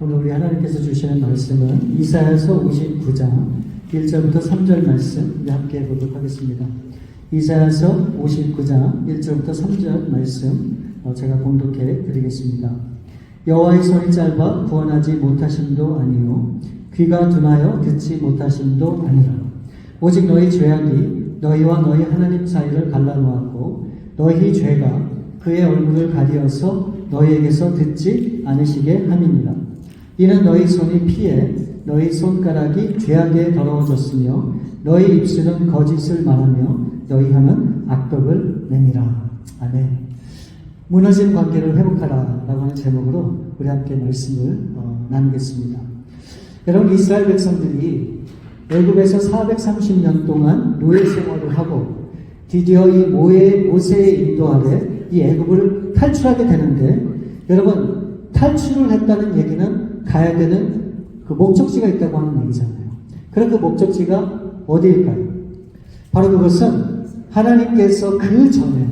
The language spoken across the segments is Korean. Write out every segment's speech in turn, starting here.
오늘 우리 하나님께서 주시는 말씀은 이사야서 59장 1절부터 3절 말씀 함께 보도록 하겠습니다. 이사야서 59장 1절부터 3절 말씀 제가 봉독해 드리겠습니다. 여호와의 손이 짧아 구원하지 못하심도 아니요 귀가 둔하여 듣지 못하심도 아니라 오직 너희 죄악이 너희와 너희 하나님 사이를 갈라놓았고 너희 죄가 그의 얼굴을 가리어서 너희에게서 듣지 않으시게 함이니라. 이는 너희 손이 피해 너희 손가락이 죄악에 더러워졌으며 너희 입술은 거짓을 말하며 너희 혀는 악독을 내니라. 아멘. 무너진 관계를 회복하라 라고 하는 제목으로 우리 함께 말씀을 나누겠습니다. 여러분, 이스라엘 백성들이 애굽에서 430년 동안 노예 생활을 하고 드디어 이 모세의 인도 아래 이 애굽을 탈출하게 되는데, 여러분, 탈출을 했다는 얘기는 가야 되는 그 목적지가 있다고 하는 얘기잖아요. 그럼 그 목적지가 어디일까요? 바로 그것은 하나님께서 그 전에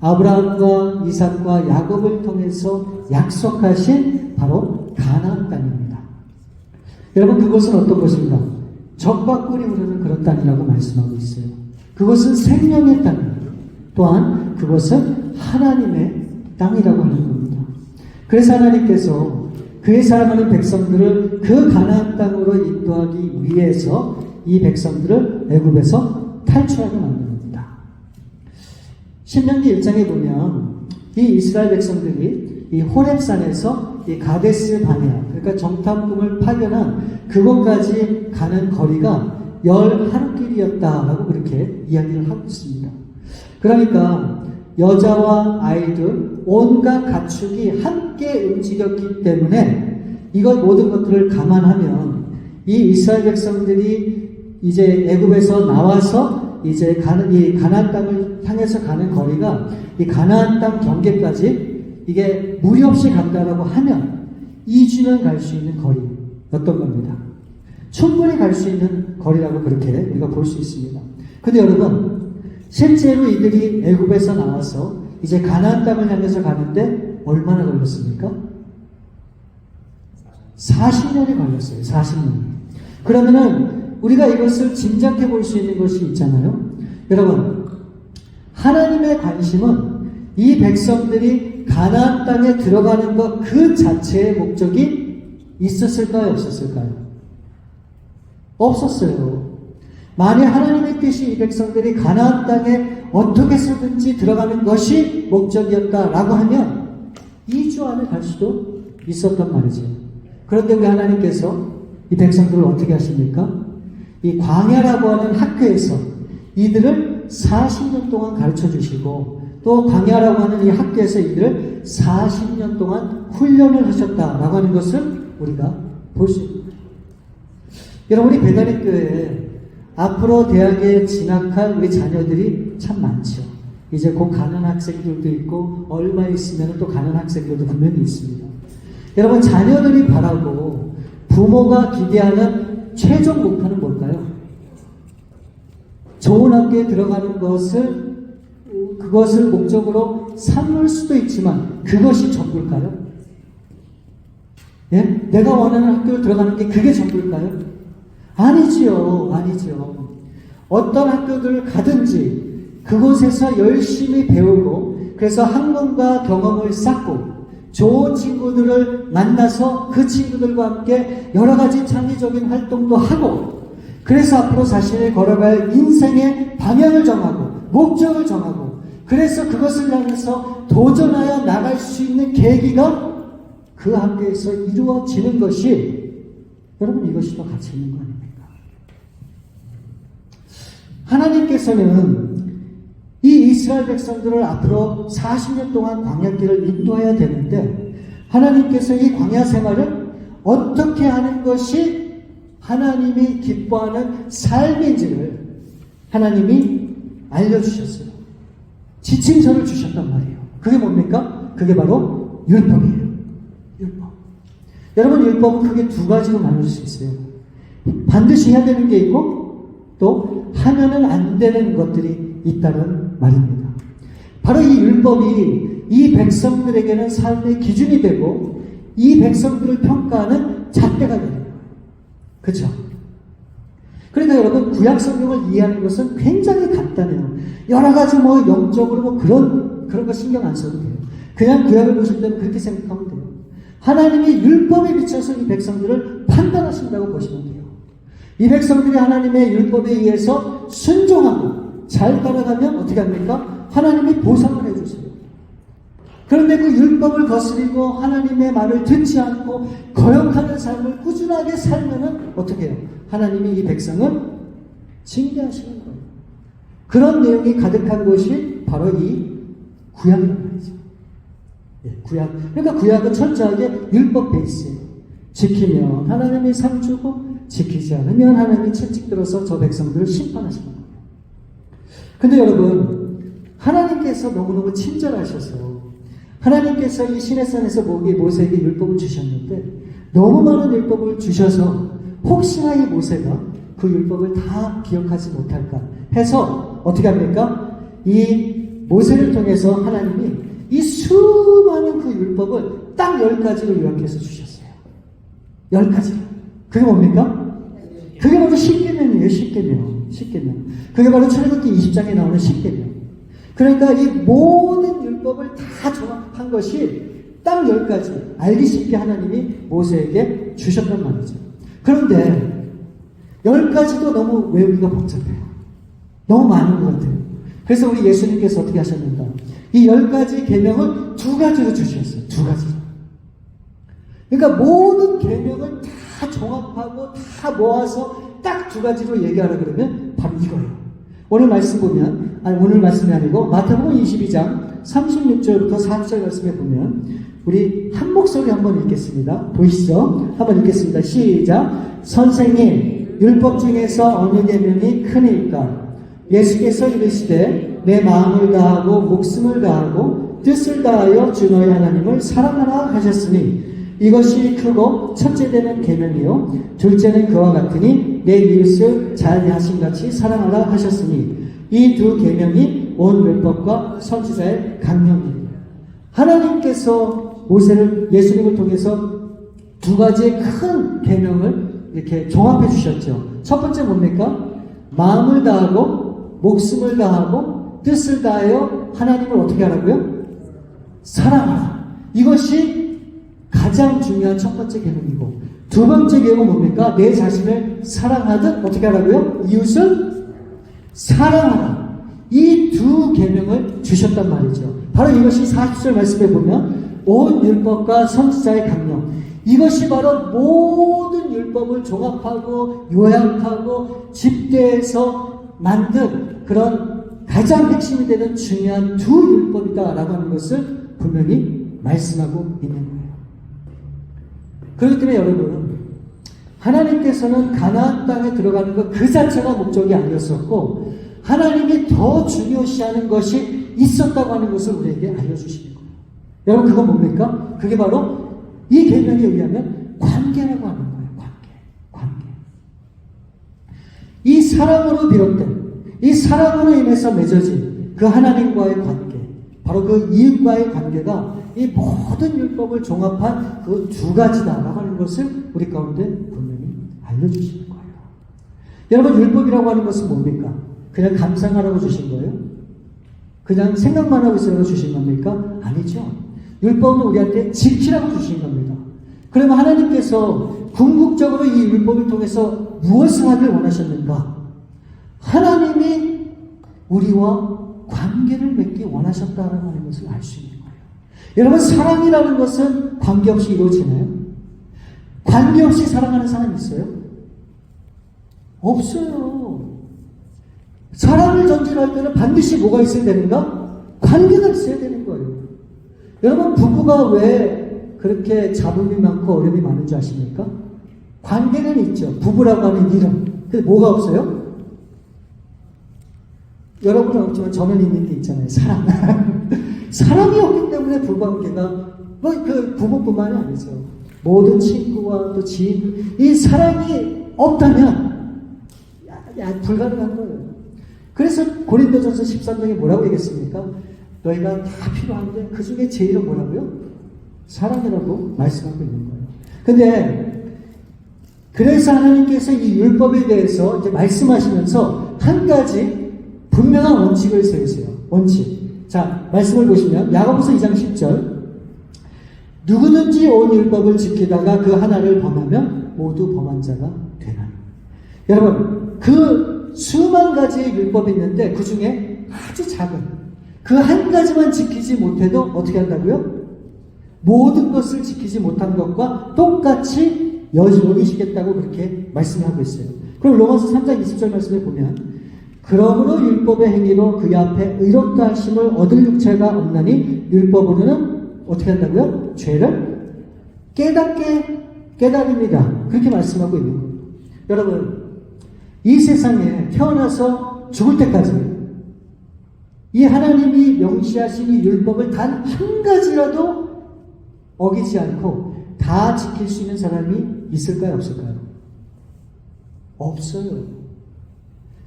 아브라함과 이삭과 야곱을 통해서 약속하신 바로 가나안 땅입니다. 여러분, 그것은 어떤 곳인가? 젖과 꿀이 흐르는 그런 땅이라고 말씀하고 있어요. 그것은 생명의 땅입니다. 또한 그것은 하나님의 땅이라고 하는 겁니다. 그래서 하나님께서 그의 사랑하는 백성들을 그 가나안 땅으로 인도하기 위해서 이 백성들을 애굽에서 탈출하게 만듭니다. 신명기 1장에 보면 이 이스라엘 백성들이 이 호렙산에서 이 가데스 바네아, 그러니까 정탐꾼을 파견한 그곳까지 가는 거리가 10하루길이었다라고 그렇게 이야기를 하고 있습니다. 그러니까 여자와 아이들, 온갖 가축이 함께 움직였기 때문에 이것 모든 것들을 감안하면 이 이스라엘 백성들이 이제 애굽에서 나와서 이제 이 가나안 땅을 향해서 가는 거리가 이 가나안 땅 경계까지 이게 무리 없이 간다라고 하면 2주면 갈 수 있는 거리였던 겁니다. 충분히 갈 수 있는 거리라고 그렇게 우리가 볼 수 있습니다. 근데 여러분, 실제로 이들이 애굽에서 나와서 이제 가나안 땅을 향해서 가는데 얼마나 걸렸습니까? 40년이 걸렸어요. 40년. 그러면은 우리가 이것을 짐작해 볼 수 있는 것이 있잖아요. 여러분, 하나님의 관심은 이 백성들이 가나안 땅에 들어가는 것 그 자체의 목적이 있었을까요? 없었을까요? 없었어요. 만약 하나님의 뜻이 이 백성들이 가나안 땅에 어떻게 해서든지 들어가는 것이 목적이었다라고 하면 2주 안에 갈 수도 있었단 말이죠. 그런데 왜 하나님께서 이 백성들을 어떻게 하십니까? 이 광야라고 하는 학교에서 이들을 40년 동안 가르쳐 주시고 또 광야라고 하는 이 학교에서 이들을 40년 동안 훈련을 하셨다라고 하는 것을 우리가 볼 수 있습니다. 여러분, 우리 배다리 교회에 앞으로 대학에 진학할 우리 자녀들이 참 많죠. 이제 곧 가는 학생들도 있고 얼마 있으면 또 가는 학생들도 분명히 있습니다. 여러분, 자녀들이 바라고 부모가 기대하는 최종 목표는 뭘까요? 좋은 학교에 들어가는 그것을 목적으로 삼을 수도 있지만 그것이 전부일까요? 예? 내가 원하는 학교에 들어가는 게 그게 전부일까요? 아니지요. 아니지요. 어떤 학교들을 가든지 그곳에서 열심히 배우고 그래서 학문과 경험을 쌓고 좋은 친구들을 만나서 그 친구들과 함께 여러 가지 창의적인 활동도 하고 그래서 앞으로 자신이 걸어갈 인생의 방향을 정하고 목적을 정하고 그래서 그것을 향해서 도전하여 나갈 수 있는 계기가 그 학교에서 이루어지는 것이 여러분, 이것이 더 가치 있는 거 아닙니까? 하나님께서는 이 이스라엘 백성들을 앞으로 40년 동안 광야길을 인도해야 되는데 하나님께서 이 광야 생활을 어떻게 하는 것이 하나님이 기뻐하는 삶인지를 하나님이 알려주셨어요. 지침서를 주셨단 말이에요. 그게 뭡니까? 그게 바로 율법이에요. 율법. 여러분, 율법은 크게 두 가지로 나눌 수 있어요. 반드시 해야 되는 게 있고 또 하면은 안 되는 것들이 있다는 말입니다. 바로 이 율법이 이 백성들에게는 삶의 기준이 되고 이 백성들을 평가하는 잣대가 되는 거예요. 그렇죠? 그러니까 여러분 구약 성경을 이해하는 것은 굉장히 간단해요. 여러 가지 뭐 영적으로 뭐 그런 거 신경 안 써도 돼요. 그냥 구약을 보실 때는 그렇게 생각하면 돼요. 하나님이 율법에 비춰서 이 백성들을 판단하신다고 보시면 돼요. 이 백성들이 하나님의 율법에 의해서 순종하고 잘 따라가면 어떻게 합니까? 하나님이 보상을 해주세요. 그런데 그 율법을 거스리고 하나님의 말을 듣지 않고 거역하는 삶을 꾸준하게 살면은 어떻게 해요? 하나님이 이 백성을 징계하시는 거예요. 그런 내용이 가득한 것이 바로 이 구약이라는 말이죠. 예, 구약. 그러니까 구약은 철저하게 율법 베이스예요. 지키면 하나님이 상 주고 지키지 않으면 하나님이 채찍 들어서 저 백성들을 심판하시는 거예요. 근데 여러분 하나님께서 너무너무 친절하셔서 하나님께서 이 시내산에서 모세에게 율법을 주셨는데 너무 많은 율법을 주셔서 혹시나 이 모세가 그 율법을 다 기억하지 못할까 해서 어떻게 합니까? 이 모세를 통해서 하나님이 이 수많은 그 율법을 딱 10가지로 요약해서 주셨어요. 10가지. 그게 뭡니까? 그게 바로 십계명이에요. 십계명. 그게 바로 출애굽기 20장에 나오는 십계명. 그러니까 이 모든 율법을 다 종합한 것이 딱 10가지 알기 쉽게 하나님이 모세에게 주셨단 말이죠. 그런데 10가지도 너무 외우기가 복잡해요. 너무 많은 것 같아요. 그래서 우리 예수님께서 어떻게 하셨는가? 이 10가지 계명을 2가지로 주셨어요. 2가지로. 그러니까 모든 계명을 다 종합하고 다 모아서 딱 2가지로 얘기하라 그러면 바로 이거예요. 오늘 말씀 보면, 오늘 말씀이 아니고 마태복음 22장 36절부터 40절 말씀에 보면 우리 한 목소리 한번 읽겠습니다. 보이시죠? 한번 읽겠습니다. 시작. 선생님, 율법 중에서 어느 계명이 크니까? 예수께서 이르시되 내 마음을 다하고 목숨을 다하고 뜻을 다하여 주 너희 하나님을 사랑하라 하셨으니 이것이 크고 첫째 되는 계명이요 둘째는 그와 같으니 내 이웃을 자기하신 같이 사랑하라 하셨으니 이 2 계명이 온 율법과 선지자의 강령입니다. 하나님께서 예수님을 통해서 2가지의 큰 계명을 이렇게 종합해 주셨죠. 첫 번째 뭡니까? 마음을 다하고 목숨을 다하고 뜻을 다하여 하나님을 어떻게 하라고요? 사랑하라. 이것이 가장 중요한 첫 번째 계명이고 2번째 계명은 뭡니까? 내 자신을 사랑하듯 어떻게 하라고요? 이웃을 사랑하라. 이 2 계명을 주셨단 말이죠. 바로 이것이 40절 말씀에 보면 온 율법과 선지자의 강령. 이것이 바로 모든 율법을 종합하고 요약하고 집대해서 만든 그런 가장 핵심이 되는 중요한 2 율법이다라고 하는 것을 분명히 말씀하고 있는 거예요. 그렇기 때문에 여러분, 하나님께서는 가나안 땅에 들어가는 것 그 자체가 목적이 아니었었고 하나님이 더 중요시하는 것이 있었다고 하는 것을 우리에게 알려주시는 거예요. 여러분 그건 뭡니까? 그게 바로 이 계명에 의하면 관계라고 하는 거예요. 관계. 이 사랑으로 비롯된 이 사랑으로 인해서 맺어진 그 하나님과의 관계, 바로 그 이웃과의 관계가 이 모든 율법을 종합한 그 2가지다라고 하는 것을 우리 가운데 분명히 알려주시는 거예요. 여러분 율법이라고 하는 것은 뭡니까? 그냥 감상하라고 주신 거예요? 그냥 생각만 하고 있으라고 주신 겁니까? 아니죠. 율법은 우리한테 지키라고 주신 겁니다. 그러면 하나님께서 궁극적으로 이 율법을 통해서 무엇을 하길 원하셨는가? 하나님이 우리와 관계를 맺기 원하셨다라고 하는 것을 알 수 있는 거예요. 여러분 사랑이라는 것은 관계없이 이루어지나요? 관계없이 사랑하는 사람이 있어요? 없어요. 사랑을 전제할 때는 반드시 뭐가 있어야 되는가? 관계가 있어야 되는 거예요. 여러분 부부가 왜 그렇게 잡음이 많고 어려움이 많은 줄 아십니까? 관계는 있죠. 부부라고 하는 이름. 근데 뭐가 없어요? 여러분은 없지만 저는 있는 게 있잖아요. 사랑. 사랑이 없기 때문에 부부관계가 그 부부뿐만이 아니죠. 모든 친구와 또 지인, 이 사랑이 없다면 불가능한 거예요. 그래서 고린도전서 13장에 뭐라고 얘기했습니까? 너희가 다 필요한데 그 중에 제일은 뭐라고요? 사랑이라고 말씀하고 있는 거예요. 근데 그래서 하나님께서 이 율법에 대해서 이제 말씀하시면서 한 가지 분명한 원칙을 세우세요. 원칙. 자, 말씀을 보시면 야고보서 2장 10절. 누구든지 온 율법을 지키다가 그 하나를 범하면 모두 범한 자가 되나니. 여러분, 그 수만 가지의 율법이 있는데 그 중에 아주 작은 그 한 가지만 지키지 못해도 어떻게 한다고요? 모든 것을 지키지 못한 것과 똑같이 여기시겠다고 그렇게 말씀하고 있어요. 그럼 로마서 3장 20절 말씀에 보면 그러므로 율법의 행위로 그의 앞에 의롭다 하심을 얻을 육체가 없나니 율법으로는 어떻게 한다고요? 죄를 깨달습니다. 그렇게 말씀하고 있는 거예요. 여러분, 이 세상에 태어나서 죽을 때까지 이 하나님이 명시하신 이 율법을 단 한 가지라도 어기지 않고 다 지킬 수 있는 사람이 있을까요? 없을까요? 없어요.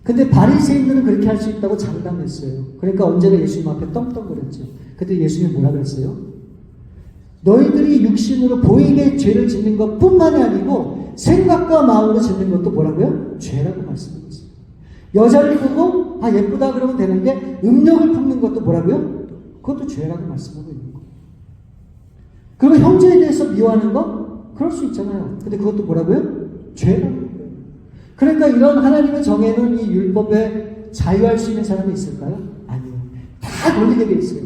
근데 바리새인들은 그렇게 할 수 있다고 장담했어요. 그러니까 언제나 예수님 앞에 떵떵거렸죠. 그때 예수님이 뭐라 그랬어요? 너희들이 육신으로 보이게 죄를 짓는 것뿐만이 아니고 생각과 마음으로 짓는 것도 뭐라고요? 죄라고 말씀하셨어요. 여자를 보고 예쁘다 그러면 되는데 음욕을 품는 것도 뭐라고요? 그것도 죄라고 말씀하고 있는 거예요. 그리고 형제에 대해서 미워하는 거? 그럴 수 있잖아요. 근데 그것도 뭐라고요? 죄라고 해요. 그러니까 이런 하나님의 정해놓은 이 율법에 자유할 수 있는 사람이 있을까요? 아니요. 다 걸리게 돼 있어요.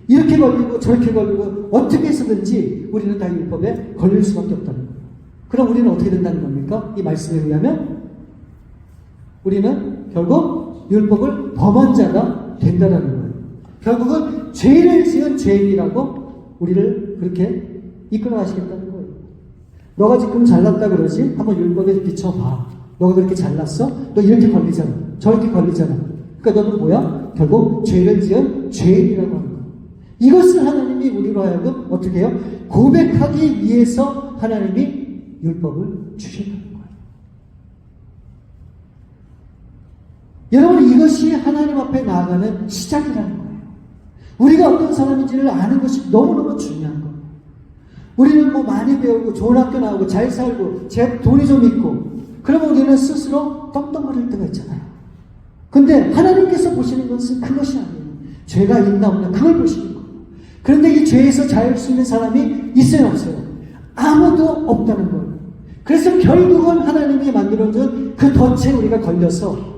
이렇게 걸리고 저렇게 걸리고 어떻게 해서든지 우리는 다 율법에 걸릴 수밖에 없다는 거예요. 그럼 우리는 어떻게 된다는 겁니까? 이 말씀에 의하면 우리는 결국 율법을 범한 자가 된다는 거예요. 결국은 죄를 지은 죄인이라고 우리를 그렇게 이끌어 가시겠다는 거예요. 너가 지금 잘났다 그러지? 한번 율법에 비춰봐. 너가 그렇게 잘났어? 너 이렇게 걸리잖아. 저렇게 걸리잖아. 그러니까 너는 뭐야? 결국 죄를 지은 죄인이라고 하는 거예요. 이것을 하나님이 우리로 하여금 어떻게 해요? 고백하기 위해서 하나님이 율법을 주셨다는 거예요. 여러분, 이것이 하나님 앞에 나아가는 시작이라는 거예요. 우리가 어떤 사람인지를 아는 것이 너무너무 중요한 거예요. 우리는 뭐 많이 배우고 좋은 학교 나오고 잘 살고 제 돈이 좀 있고 그러면 우리는 스스로 떵떵거릴 때가 있잖아요. 근데 하나님께서 보시는 것은 그것이 아니에요. 죄가 있나 없나 그걸 보시는 거예요. 그런데 이 죄에서 자유할 수 있는 사람이 있어요 없어요? 아무도 없다는 거예요. 그래서 결국은 하나님이 만들어준 그 덫에 우리가 걸려서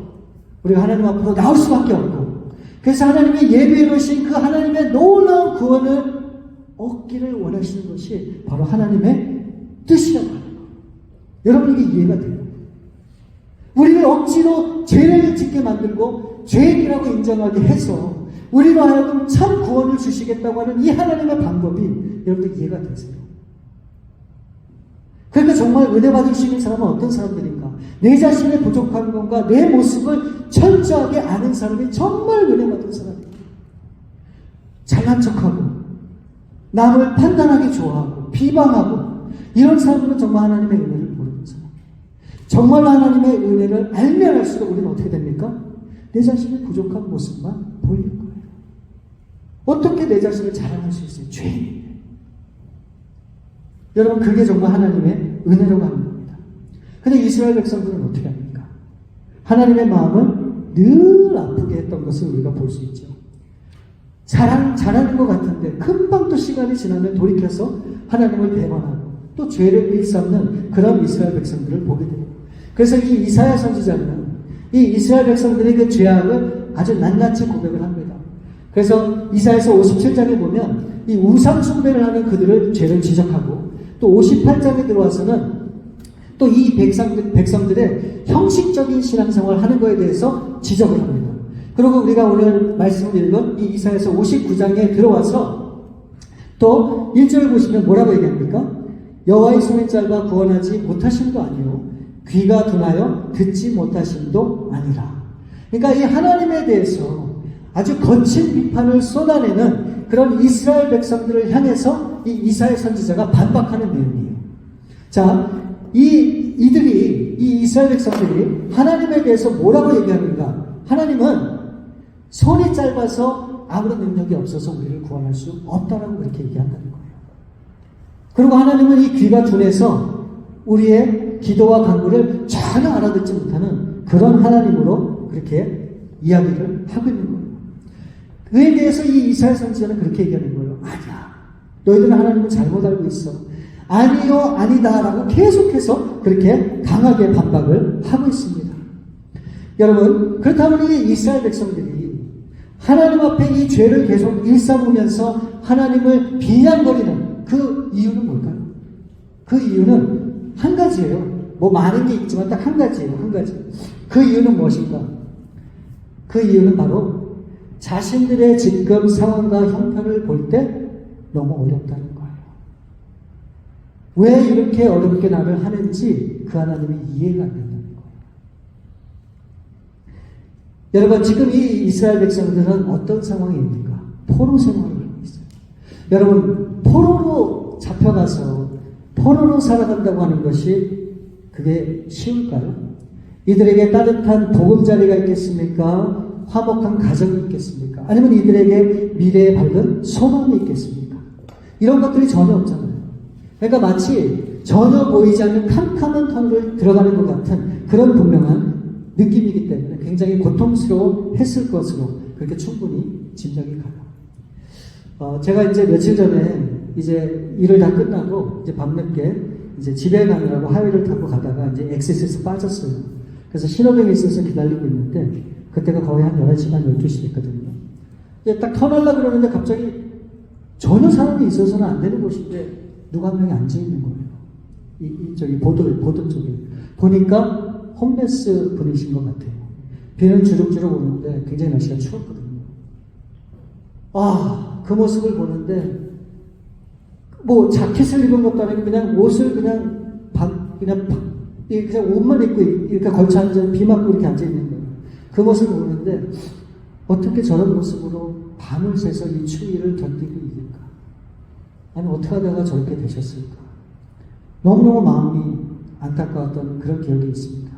우리가 하나님 앞으로 나올 수밖에 없고, 그래서 하나님이 예비해 놓으신 그 하나님의 놀라운 구원을 얻기를 원하시는 것이 바로 하나님의 뜻이라고 하는 거예요. 여러분, 이게 이해가 돼요? 우리를 억지로 죄를 짓게 만들고 죄인이라고 인정하게 해서 우리로 하여금 참 구원을 주시겠다고 하는 이 하나님의 방법이 여러분 이해가 되세요? 그러니까 정말 은혜 받을 수 있는 사람은 어떤 사람들인가? 내 자신의 부족한 것과 내 모습을 철저하게 아는 사람이 정말 은혜 받은 사람이에요. 잘난 척하고 남을 판단하기 좋아하고 비방하고 이런 사람들은 정말 하나님의 은혜를 모르는 사람. 정말 하나님의 은혜를 알면 알수록 우리는 어떻게 됩니까? 내 자신의 부족한 모습만 보이는 거예요. 어떻게 내 자신을 자랑할 수 있어요? 죄인이에요. 여러분, 그게 정말 하나님의 은혜라고 하는 겁니다. 근데 이스라엘 백성들은 어떻게 합니까? 하나님의 마음을 늘 아프게 했던 것을 우리가 볼 수 있죠. 잘하는 것 같은데 금방 또 시간이 지나면 돌이켜서 하나님을 배반하고 또 죄를 일삼는 그런 이스라엘 백성들을 보게 됩니다. 그래서 이 이사야 선지자는 이 이스라엘 백성들의 그 죄악을 아주 낱낱이 고백을 합니다. 그래서 이사야서 57장에 보면 이 우상 숭배를 하는 그들을 죄를 지적하고, 또 58장에 들어와서는 또 이 백성들의 형식적인 신앙생활을 하는 것에 대해서 지적을 합니다. 그리고 우리가 오늘 말씀을 읽은 이 이사야서 59장에 들어와서 또 1절을 보시면 뭐라고 얘기합니까? 여호와의 손이 짧아 구원하지 못하심도 아니요 귀가 둔하여 듣지 못하심도 아니라. 그러니까 이 하나님에 대해서 아주 거친 비판을 쏟아내는 그런 이스라엘 백성들을 향해서 이 이사야 선지자가 반박하는 내용이에요. 자, 이 이스라엘 백성들이 하나님에 대해서 뭐라고 얘기하는가? 하나님은 손이 짧아서 아무런 능력이 없어서 우리를 구원할 수 없다라고 그렇게 얘기한다는 거예요. 그리고 하나님은 이 귀가 둔해서 우리의 기도와 간구를 전혀 알아듣지 못하는 그런 하나님으로 그렇게 이야기를 하고 있는 거예요. 그에 대해서 이 이사야 선지자는 그렇게 얘기하는 거예요. 아니야. 너희들은 하나님을 잘못 알고 있어. 아니요, 아니다라고 계속해서 그렇게 강하게 반박을 하고 있습니다. 여러분, 그렇다면 이 이스라엘 백성들이 하나님 앞에 이 죄를 계속 일삼으면서 하나님을 비난거리는 그 이유는 뭘까요? 그 이유는 한 가지예요. 뭐 많은 게 있지만 딱 한 가지예요. 한 가지. 그 이유는 무엇인가? 그 이유는 바로 자신들의 지금 상황과 형편을 볼 때 너무 어렵다는 거예요. 왜 이렇게 어렵게 나를 하는지 그 하나님이 이해가 안 된다는 거예요. 여러분, 지금 이 이스라엘 백성들은 어떤 상황에 있는가? 포로 생활을 하고 있어요. 여러분, 포로로 잡혀가서 포로로 살아간다고 하는 것이 그게 쉬울까요? 이들에게 따뜻한 보금자리가 있겠습니까? 화목한 가정이 있겠습니까? 아니면 이들에게 미래에 밝은 소망이 있겠습니까? 이런 것들이 전혀 없잖아요. 그러니까 마치 전혀 보이지 않는 캄캄한 터널을 들어가는 것 같은 그런 분명한 느낌이기 때문에 굉장히 고통스러워했을 것으로 그렇게 충분히 짐작이 가요. 제가 이제 며칠 전에 이제 일을 다 끝나고 이제 밤늦게 이제 집에 가느라고 하이웨이를 타고 가다가 이제 엑세스에서 빠졌어요. 그래서 신호등이 있어서 기다리고 있는데 그때가 거의 한 11시 반 12시 됐거든요. 이제 딱 터널라 그러는데 갑자기 전혀 사람이 있어서는 안 되는 곳인데 누가 한 명이 앉아 있는 거예요. 저기 보도 쪽에. 보니까 홈레스 분이신 것 같아요. 비는 주룩주룩 오는데 굉장히 날씨가 추웠거든요. 그 모습을 보는데 뭐 자켓을 입은 것도 아니고 그냥 옷을 그냥 옷만 입고 이렇게 걸쳐 앉아 비 맞고 이렇게 앉아 있는 거예요. 그 모습을 보는데 어떻게 저런 모습으로 밤을 새서 이 추위를 견디고 이길까? 아니 어떻게 하다가 저렇게 되셨을까? 너무너무 마음이 안타까웠던 그런 기억이 있습니다.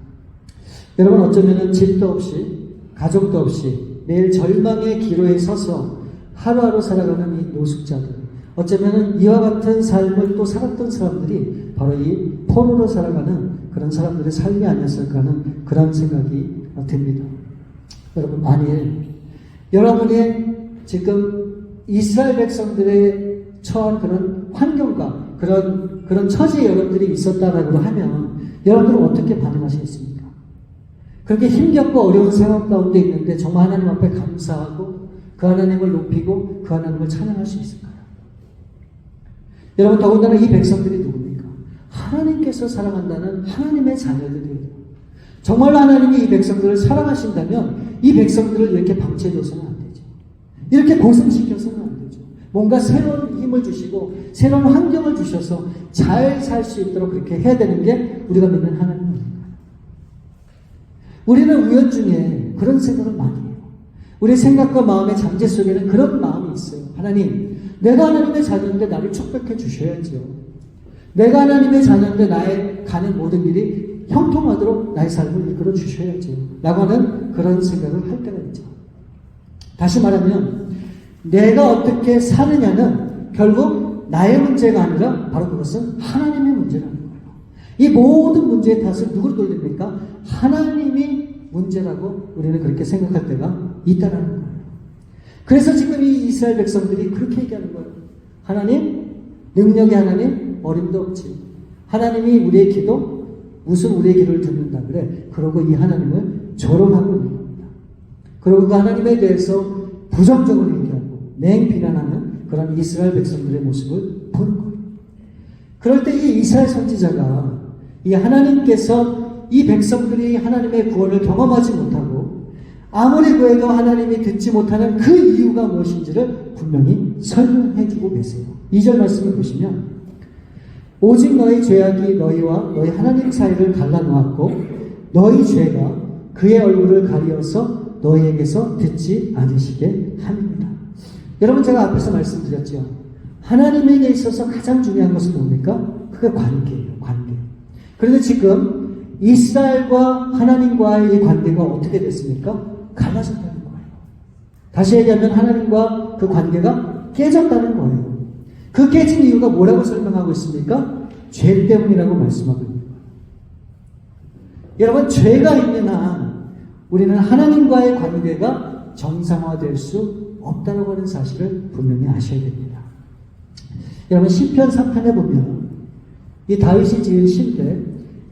여러분, 어쩌면 집도 없이 가족도 없이 매일 절망의 기로에 서서 하루하루 살아가는 이 노숙자들, 어쩌면 이와 같은 삶을 또 살았던 사람들이 바로 이 포로로 살아가는 그런 사람들의 삶이 아니었을까 하는 그런 생각이 듭니다. 여러분, 만일 여러분의 지금 이스라엘 백성들의 처한 그런 환경과 그런 처지에 여러분들이 있었다라고 하면 여러분들은 어떻게 반응하시겠습니까? 그렇게 힘겹고 어려운 상황 가운데 있는데 정말 하나님 앞에 감사하고 그 하나님을 높이고 그 하나님을 찬양할 수 있을까요? 여러분, 더군다나 이 백성들이 누굽니까? 하나님께서 사랑한다는 하나님의 자녀들이에요. 정말 하나님이 이 백성들을 사랑하신다면 이 백성들을 이렇게 방치해둬서는 안 되죠. 이렇게 고생시켜서는 안 되죠. 뭔가 새로운 힘을 주시고 새로운 환경을 주셔서 잘 살 수 있도록 그렇게 해야 되는 게 우리가 믿는 하나님입니다. 우리는 우연중에 그런 생각을 많이 해요. 우리 생각과 마음의 잠재 속에는 그런 마음이 있어요. 하나님, 내가 하나님의 자녀인데 나를 축복해 주셔야죠. 내가 하나님의 자녀인데 나의 가는 모든 일이 형통하도록 나의 삶을 이끌어 주셔야죠. 라고 하는 그런 생각을 할 때가 있죠. 다시 말하면 내가 어떻게 사느냐는 결국 나의 문제가 아니라 바로 그것은 하나님의 문제라는 거예요. 이 모든 문제의 탓을 누구로 돌립니까? 하나님이 문제라고 우리는 그렇게 생각할 때가 있다는 거예요. 그래서 지금 이 이스라엘 백성들이 그렇게 얘기하는 거예요. 하나님, 능력의 하나님, 어림도 없지. 하나님이 우리의 기도, 무슨 우리의 기도를 듣는다 그래. 그러고 이 하나님을 조롱하고 있는 겁니다. 그리고 그 하나님에 대해서 부정적으로 얘기하고 맹비난하는 그런 이스라엘 백성들의 모습을 보는 거예요. 그럴 때 이 이스라엘 선지자가 이 하나님께서 이 백성들이 하나님의 구원을 경험하지 못하고 아무리 구해도 하나님이 듣지 못하는 그 이유가 무엇인지를 분명히 설명해 주고 계세요. 2절 말씀을 보시면 오직 너희 죄악이 너희와 너희 하나님 사이를 갈라놓았고 너희 죄가 그의 얼굴을 가리어서 너희에게서 듣지 않으시게 합니다. 여러분, 제가 앞에서 말씀드렸죠. 하나님에게 있어서 가장 중요한 것은 뭡니까? 그게 관계예요. 관계. 그런데 지금 이스라엘과 하나님과의 이 관계가 어떻게 됐습니까? 갈라졌다는 거예요. 다시 얘기하면 하나님과 그 관계가 깨졌다는 거예요. 그 깨진 이유가 뭐라고 설명하고 있습니까? 죄 때문이라고 말씀하고 있습니다. 여러분, 죄가 있는 한 우리는 하나님과의 관계가 정상화될 수 없다고 하는 사실을 분명히 아셔야 됩니다. 여러분, 시편 3편에 보면 이 다윗이 지은 시인데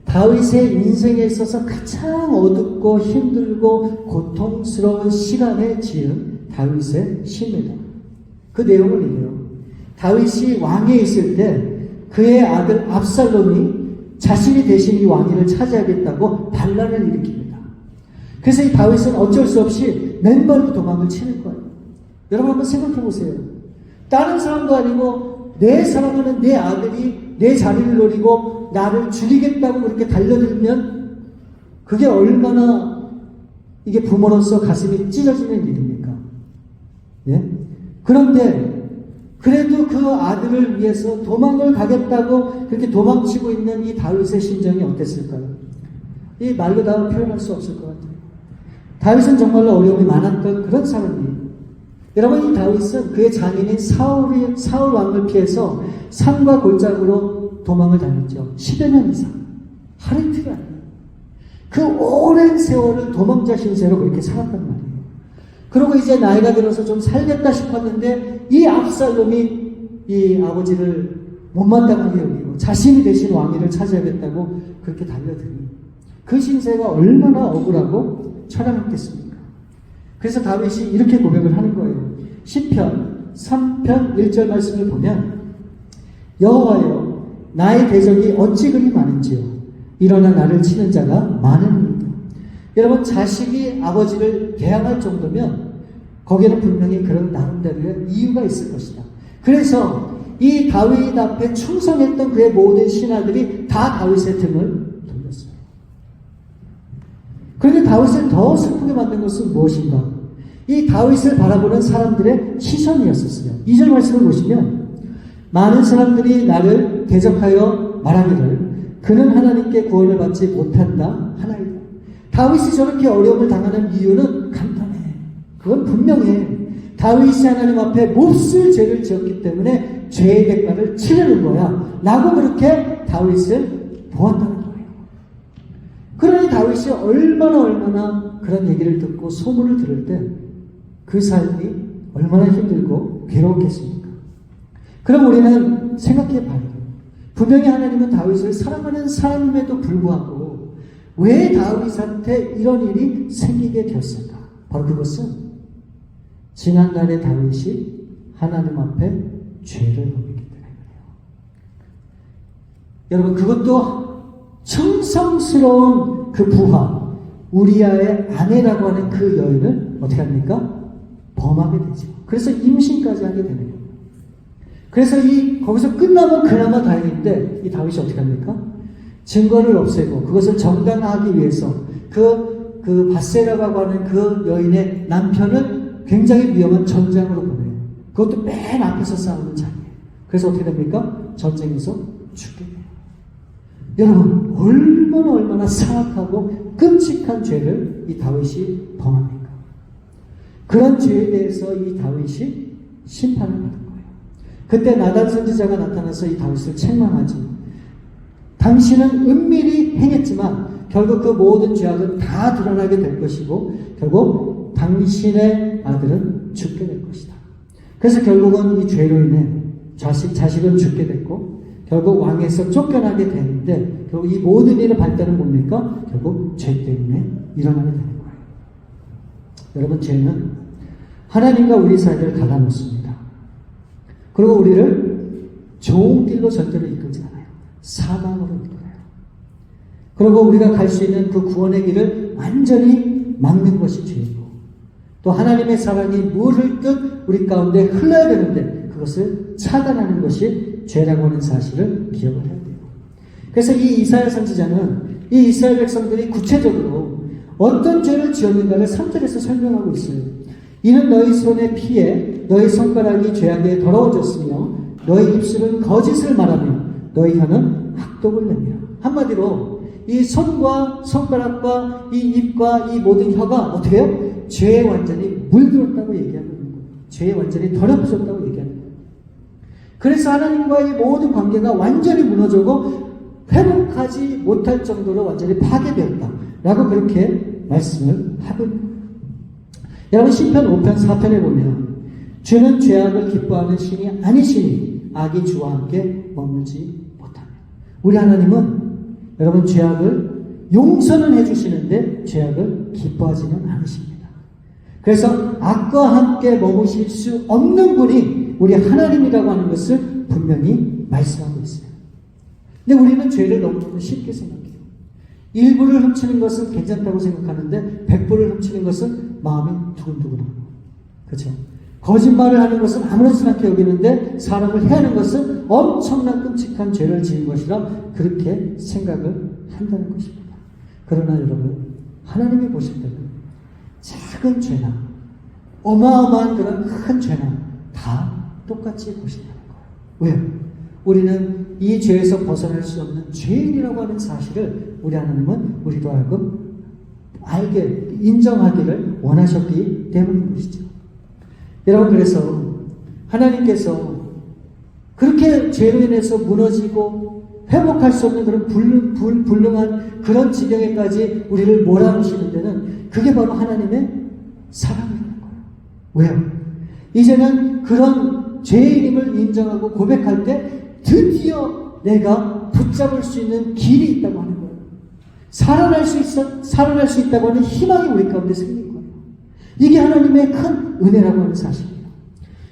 다윗의 인생에 있어서 가장 어둡고 힘들고 고통스러운 시간에 지은 다윗의 시입니다. 그 내용은 이래요. 다윗이 왕위에 있을 때 그의 아들 압살롬이 자신이 대신 이 왕위를 차지하겠다고 반란을 일으킵니다. 그래서 이 다윗은 어쩔 수 없이 맨발로 도망을 치는 거예요. 여러분 한번 생각해 보세요. 다른 사람도 아니고 내 사랑하는 내 아들이 내 자리를 노리고 나를 죽이겠다고 그렇게 달려들면 그게 얼마나 이게 부모로서 가슴이 찢어지는 일입니까? 예? 그런데 그래도 그 아들을 위해서 도망을 가겠다고 그렇게 도망치고 있는 이 다윗의 심정이 어땠을까요? 이 말로 다 표현할 수 없을 것 같아요. 다윗은 정말로 어려움이 많았던 그런 사람이에요. 여러분, 이 다윗은 그의 장인인 사울 왕을 피해서 산과 골짜기로 도망을 다녔죠. 10여 년 이상. 하루 이틀이 아니에요. 그 오랜 세월을 도망자 신세로 그렇게 살았단 말이에요. 그리고 이제 나이가 들어서 좀 살겠다 싶었는데 이 압살롬이 이 아버지를 못마땅하게 여기고 자신이 대신 왕위를 차지하겠다고 그렇게 달려드니 그 신세가 얼마나 억울하고 처량했겠습니까? 그래서 다윗이 이렇게 고백을 하는 거예요. 시편 3편 1절 말씀을 보면 여호와여 나의 대적이 어찌 그리 많은지요 일어나 나를 치는 자가 많으니이다. 여러분, 자식이 아버지를 대항할 정도면 거기에는 분명히 그런 나름대로의 이유가 있을 것이다. 그래서 이 다윗 앞에 충성했던 그의 모든 신하들이 다 다윗의 등을 돌렸어요. 그런데 다윗을 더 슬프게 만든 것은 무엇인가? 이 다윗을 바라보는 사람들의 시선이었었어요. 2절 말씀을 보시면 많은 사람들이 나를 대적하여 말하기를 그는 하나님께 구원을 받지 못한다 하나이다. 다윗이 저렇게 어려움을 당하는 이유는 간단해. 그건 분명해. 다윗이 하나님 앞에 몹쓸 죄를 지었기 때문에 죄의 대가를 치르는 거야 라고 그렇게 다윗을 보았다는 거예요. 그러니 다윗이 얼마나 그런 얘기를 듣고 소문을 들을 때 그 삶이 얼마나 힘들고 괴로웠겠습니까? 그럼 우리는 생각해 봐요. 분명히 하나님은 다윗을 사랑하는 사람임에도 불구하고 왜 다윗한테 이런 일이 생기게 되었을까? 바로 그것은 지난날의 다윗이 하나님 앞에 죄를 범했기 때문이에요. 여러분, 그것도 정성스러운 그 부하 우리아의 아내라고 하는 그 여인을 어떻게 합니까? 범하게 되죠. 그래서 임신까지 하게 되는 거예요. 그래서 거기서 끝나면 그나마 다행인데 이 다윗이 어떻게 합니까? 증거를 없애고 그것을 정당화하기 위해서 그 바세라라고 하는 그 여인의 남편을 굉장히 위험한 전장으로 보내요. 그것도 맨 앞에서 싸우는 장이에요. 그래서 어떻게 됩니까? 전쟁에서 죽게 돼요. 여러분, 얼마나 사악하고 끔찍한 죄를 이 다윗이 범합니까? 그런 죄에 대해서 이 다윗이 심판을 받은 거예요. 그때 나단 선지자가 나타나서 이 다윗을 책망하지. 당신은 은밀히 행했지만 결국 그 모든 죄악은 다 드러나게 될 것이고 결국 당신의 아들은 죽게 될 것이다. 그래서 결국은 이 죄로 인해 자식은 죽게 됐고 결국 왕에서 쫓겨나게 되는데 결국 이 모든 일의 발단은 뭡니까? 결국 죄 때문에 일어나게 되는 거예요. 여러분, 죄는 하나님과 우리 사이를 갈라놓습니다. 그리고 우리를 좋은 길로 절대로 이끌지 않아요. 사망으로 이끌어요. 그리고 우리가 갈 수 있는 그 구원의 길을 완전히 막는 것이 죄이고 또 하나님의 사랑이 물 흘듯 우리 가운데 흘러야 되는데 그것을 차단하는 것이 죄라고 하는 사실을 기억을 해야 돼요. 그래서 이 이사야 선지자는 이 이스라엘 백성들이 구체적으로 어떤 죄를 지었는가를 3절에서 설명하고 있어요. 이는 너희 손의 피에 너희 손가락이 죄악에 더러워졌으며 너희 입술은 거짓을 말하며 너희 혀는 악독을 내며. 한마디로 이 손과 손가락과 이 입과 이 모든 혀가 어떻게 해요? 죄에 완전히 물들었다고 얘기하는 거예요. 죄에 완전히 더럽혀졌다고 얘기하는 거예요. 그래서 하나님과의 모든 관계가 완전히 무너지고 회복하지 못할 정도로 완전히 파괴되었다라고 그렇게 말씀을 하고 여러분 시편 5편 4편에 보면 주는 죄악을 기뻐하는 신이 아니시니 악이 주와 함께 머물지 못하며 우리 하나님은 여러분 죄악을 용서는 해주시는데 죄악을 기뻐하지는 않으십니다. 그래서 악과 함께 머무실 수 없는 분이 우리 하나님이라고 하는 것을 분명히 말씀하고 있어요. 근데 우리는 죄를 너무너무 쉽게 생각해요. 일부를 훔치는 것은 괜찮다고 생각하는데 100부를 훔치는 것은 마음이 두근두근하고 그렇죠? 거짓말을 하는 것은 아무렇지 않게 여기는데 사람을 해하는 것은 엄청난 끔찍한 죄를 지은 것이라 그렇게 생각을 한다는 것입니다. 그러나 여러분 하나님이 보실 때는 작은 죄나 어마어마한 그런 큰 죄나 다 똑같이 보신다는 거예요. 왜요? 우리는 이 죄에서 벗어날 수 없는 죄인이라고 하는 사실을 우리 하나님은 우리도 알고 알게 인정하기를 원하셨기 때문인 것이죠. 여러분 그래서 하나님께서 그렇게 죄로 인해서 무너지고 회복할 수 없는 그런 불능한 그런 지경에까지 우리를 몰아넣으시는 데는 그게 바로 하나님의 사랑이라는 거예요. 왜요? 이제는 그런 죄인임을 인정하고 고백할 때 드디어 내가 붙잡을 수 있는 길이 있다고 하는 거예요. 살아날 수 있다고 하는 희망이 우리 가운데 생긴 거예요. 이게 하나님의 큰 은혜라고 하는 사실이에요.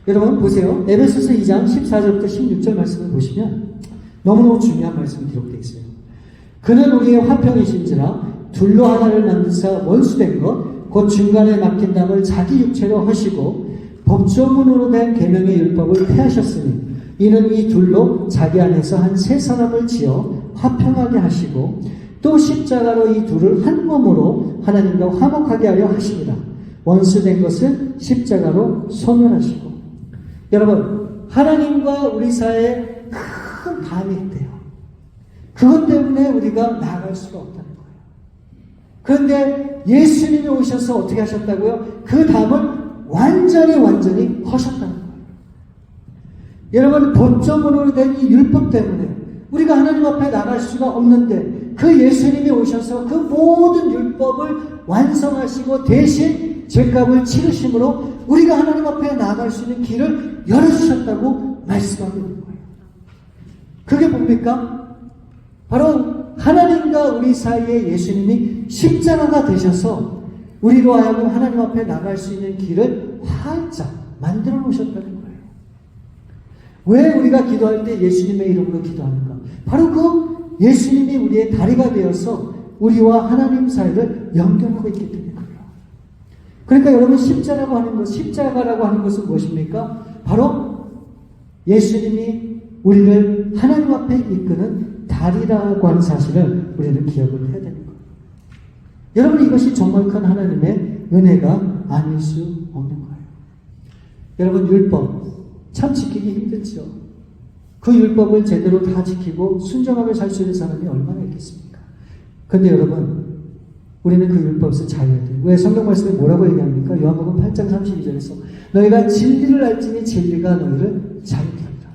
여러분 보세요. 에베소서 2장 14절부터 16절 말씀을 보시면 너무너무 중요한 말씀이 기록되어 있어요. 그는 우리의 화평이신지라 둘로 하나를 만드사 원수된 것 곧 중간에 막힌 담을 자기 육체로 하시고 법조문으로 된 계명의 율법을 폐하셨으니 이는 이 둘로 자기 안에서 한 세 사람을 지어 화평하게 하시고 또 십자가로 이 둘을 한 몸으로 하나님과 화목하게 하려 하십니다. 원수된 것을 십자가로 소멸하시고 여러분 하나님과 우리 사이에 큰 담이 있대요. 그것 때문에 우리가 나아갈 수가 없다는 거예요. 그런데 예수님이 오셔서 어떻게 하셨다고요? 그 담을 완전히 허셨다는 거예요. 여러분 법조문으로 된 이 율법 때문에 우리가 하나님 앞에 나갈 수가 없는데 그 예수님이 오셔서 그 모든 율법을 완성하시고 대신 죄값을 치르심으로 우리가 하나님 앞에 나아갈 수 있는 길을 열어주셨다고 말씀하고 있는 거예요. 그게 뭡니까? 바로 하나님과 우리 사이에 예수님이 십자가가 되셔서 우리로 하여금 하나님 앞에 나갈 수 있는 길을 활짝 만들어 놓으셨다는 거예요. 왜 우리가 기도할 때 예수님의 이름으로 기도하는가? 바로 그 예수님이 우리의 다리가 되어서 우리와 하나님 사이를 연결하고 있기 때문에 그래요. 그러니까 여러분 십자가라고 하는 것은 무엇입니까? 바로 예수님이 우리를 하나님 앞에 이끄는 다리라고 하는 사실을 우리는 기억을 해야 되는 거예요. 여러분 이것이 정말 큰 하나님의 은혜가 아닐 수 없는 거예요. 여러분 율법 참 지키기 힘들죠. 그 율법을 제대로 다 지키고 순종하며 살 수 있는 사람이 얼마나 있겠습니까? 그런데 여러분 우리는 그 율법에서 자유해야 돼요. 왜 성경 말씀에 뭐라고 얘기합니까? 요한복음 8장 32절에서 너희가 진리를 알지니 진리가 너희를 자유케 하리라.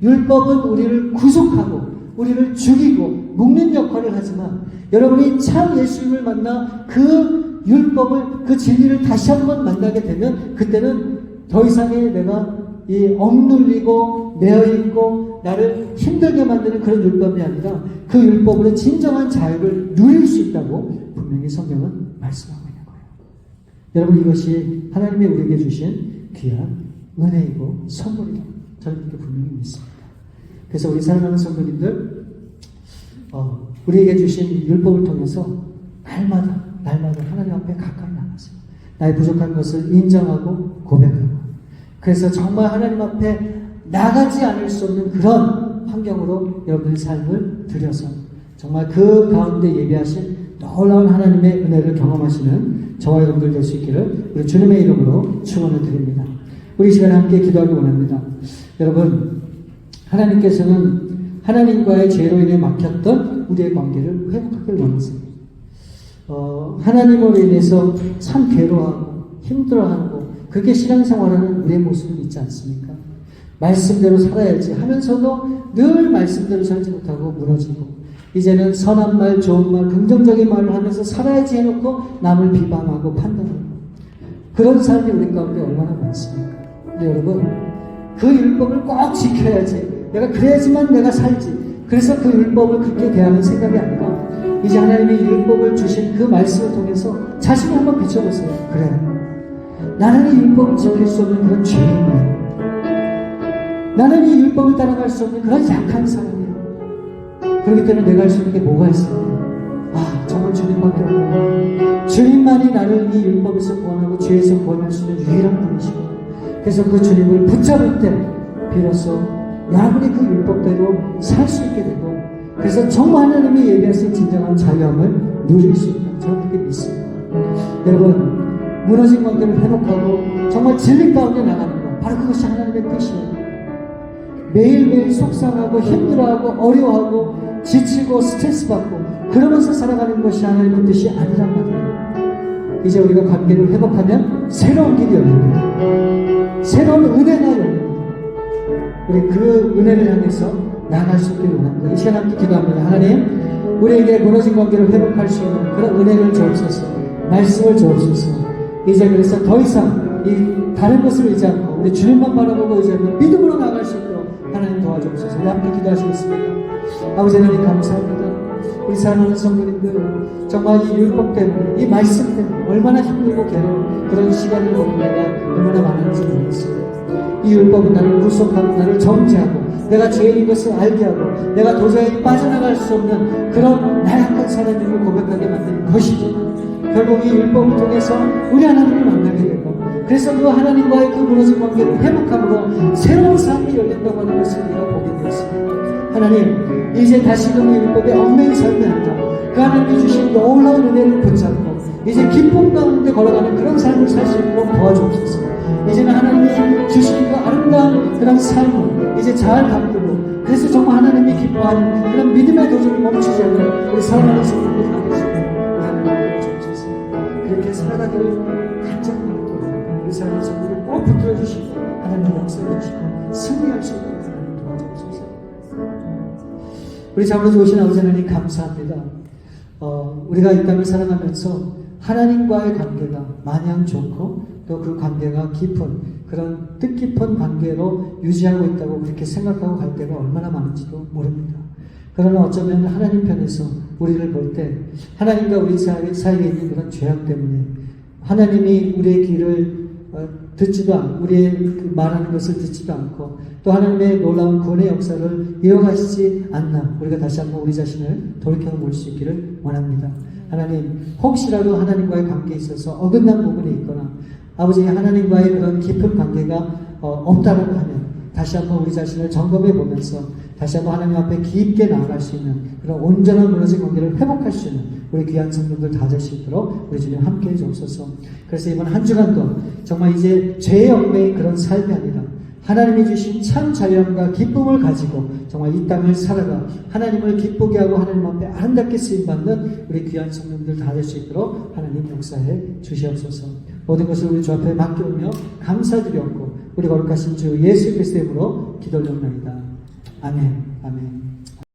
율법은 우리를 구속하고 우리를 죽이고 묶는 역할을 하지만 여러분이 참 예수님을 만나 그 율법을 그 진리를 다시 한번 만나게 되면 그때는 더 이상의 내가 이 억눌리고 매어있고 나를 힘들게 만드는 그런 율법이 아니라 그 율법으로 진정한 자유를 누릴 수 있다고 분명히 성경은 말씀하고 있는 거예요. 여러분 이것이 하나님이 우리에게 주신 귀한 은혜이고 선물이다. 저는 이렇게 분명히 믿습니다. 그래서 우리 사랑하는 성도님들 우리에게 주신 율법을 통해서 날마다 하나님 앞에 가까이 나가세요. 나의 부족한 것을 인정하고 고백하고 그래서 정말 하나님 앞에 나가지 않을 수 없는 그런 환경으로 여러분의 삶을 들여서 정말 그 가운데 예비하신 놀라운 하나님의 은혜를 경험하시는 저와 여러분들 될 수 있기를 우리 주님의 이름으로 축원을 드립니다. 우리 시간에 함께 기도하기 원합니다. 여러분 하나님께서는 하나님과의 죄로 인해 막혔던 우리의 관계를 회복하길 원하세요. 하나님으로 인해서 참 괴로워하고 힘들어하고 그렇게 신앙생활하는 우리의 모습은 있지 않습니까? 말씀대로 살아야지 하면서도 늘 말씀대로 살지 못하고 무너지고 이제는 선한 말, 좋은 말, 긍정적인 말을 하면서 살아야지 해놓고 남을 비방하고 판단하고 그런 사람이 우리 가운데 얼마나 많습니까? 근데 여러분, 그 율법을 꼭 지켜야지, 내가 그래야지만 내가 살지, 그래서 그 율법을 그렇게 대하는 생각이 아니라 이제 하나님이 율법을 주신 그 말씀을 통해서 자신을 한번 비춰보세요. 그래, 나는 이 율법을 지킬 수 없는 그런 죄인이야. 나는 이 율법을 따라갈 수 없는 그런 약한 사람이야. 그렇기 때문에 내가 할 수 있는 게 뭐가 있을까? 아, 정말 주님밖에 없구나. 주님만이 나를 이 율법에서 구원하고 죄에서 구원할 수 있는 유일한 분이시고, 그래서 그 주님을 붙잡을 때 비로소 여러분이 그 율법대로 살 수 있게 되고, 그래서 정말 하나님이 예비하신 진정한 자유함을 누릴 수 있다. 저는 그렇게 믿습니다. 여러분, 무너진 관계를 회복하고 정말 진리 가운데 나가는 것, 바로 그것이 하나님의 뜻이에요. 매일매일 속상하고 힘들어하고 어려워하고 지치고 스트레스 받고 그러면서 살아가는 것이 하나님의 뜻이 아니란 말이에요. 이제 우리가 관계를 회복하면 새로운 길이 열립니다. 새로운 은혜가 열립니다. 우리 그 은혜를 향해서 나아갈 수 있기를 원합니다. 이 시간 함께 기도합니다. 하나님, 우리에게 무너진 관계를 회복할 수 있는 그런 은혜를 주옵소서, 말씀을 주옵소서. 이제 그래서 더 이상 이 다른 것을 의지 않고 우리 주님만 바라보고 의지하면 믿음으로 나아갈 수 있도록 하나님 도와주옵소서. 우리 함께 기도하시겠습니다. 아버지 하나님 감사합니다. 우리 사랑하는 성도님들, 정말 이 율법 때문에, 이 말씀 때문에 얼마나 힘들고 괴로운 그런 시간을 보는 때가 얼마나 많은지 모르겠습니다. 이 율법은 나를 구속하고 나를 정죄하고 내가 죄인인 것을 알게 하고 내가 도저히 빠져나갈 수 없는 그런 나약한 사람임을 고백하게 만드는 것이지만, 결국 이 율법을 통해서 우리 하나님을 만나게 되고, 그래서 그 하나님과의 그 무너진 관계를 회복함으로 새로운 삶이 열린다고 하는 것을 우리가 보게 되었습니다. 하나님, 이제 다시금 이 율법의 얽매인 삶이 아니라 그 하나님이 주신 놀라운 은혜를 붙잡고 이제 기쁨 가운데 걸어가는 그런 삶을 살 수 있도록 도와주옵소서. 이제는 하나님이 주신 그 아름다운 그런 삶을 이제 잘 바꾸고, 그래서 정말 하나님이 기뻐하는 그런 믿음의 도전을 멈추지 않는 우리 사랑하는 성도들 하겠습니다. 하나님 주옵소서. 그렇게 살아가기를 간절히 우리 사랑하는 성도를 꼭 붙들어 주시고 하나님 역사해 주시고 승리할 수 있도록 하나님 도와주옵소서. 우리 잠으로 오신 아버지 하나님 감사합니다. 우리가 이 땅을 살아가면서 하나님과의 관계가 마냥 좋고 또 그 관계가 깊은 그런 뜻깊은 관계로 유지하고 있다고 그렇게 생각하고 갈 때가 얼마나 많은지도 모릅니다. 그러나 어쩌면 하나님 편에서 우리를 볼 때 하나님과 우리 사이에 있는 그런 죄악 때문에 하나님이 우리의 길을 듣지도 않고 우리의 그 말하는 것을 듣지도 않고 또 하나님의 놀라운 구원의 역사를 이어가시지 않나, 우리가 다시 한번 우리 자신을 돌이켜 볼 수 있기를 원합니다. 하나님, 혹시라도 하나님과의 관계에 있어서 어긋난 부분이 있거나 아버지 하나님과의 그런 깊은 관계가 없다라고 하면 다시 한번 우리 자신을 점검해 보면서 다시 한번 하나님 앞에 깊게 나아갈 수 있는 그런 온전한 무너진 관계를 회복할 수 있는 우리 귀한 성도들 다 될 수 있도록 우리 주님 함께 해주옵소서. 그래서 이번 한 주간도 정말 이제 죄의 얽매인 그런 삶이 아니라 하나님이 주신 참 자유함과 기쁨을 가지고 정말 이 땅을 살아가 하나님을 기쁘게 하고 하나님 앞에 아름답게 쓰임받는 우리 귀한 성도들 다 될 수 있도록 하나님 역사해 주시옵소서. 모든 것을 우리 주 앞에 맡겨오며 감사드렸고 우리 거룩하신 주 예수 그리스도의 이름으로 기도드립니다. 아멘. 아멘.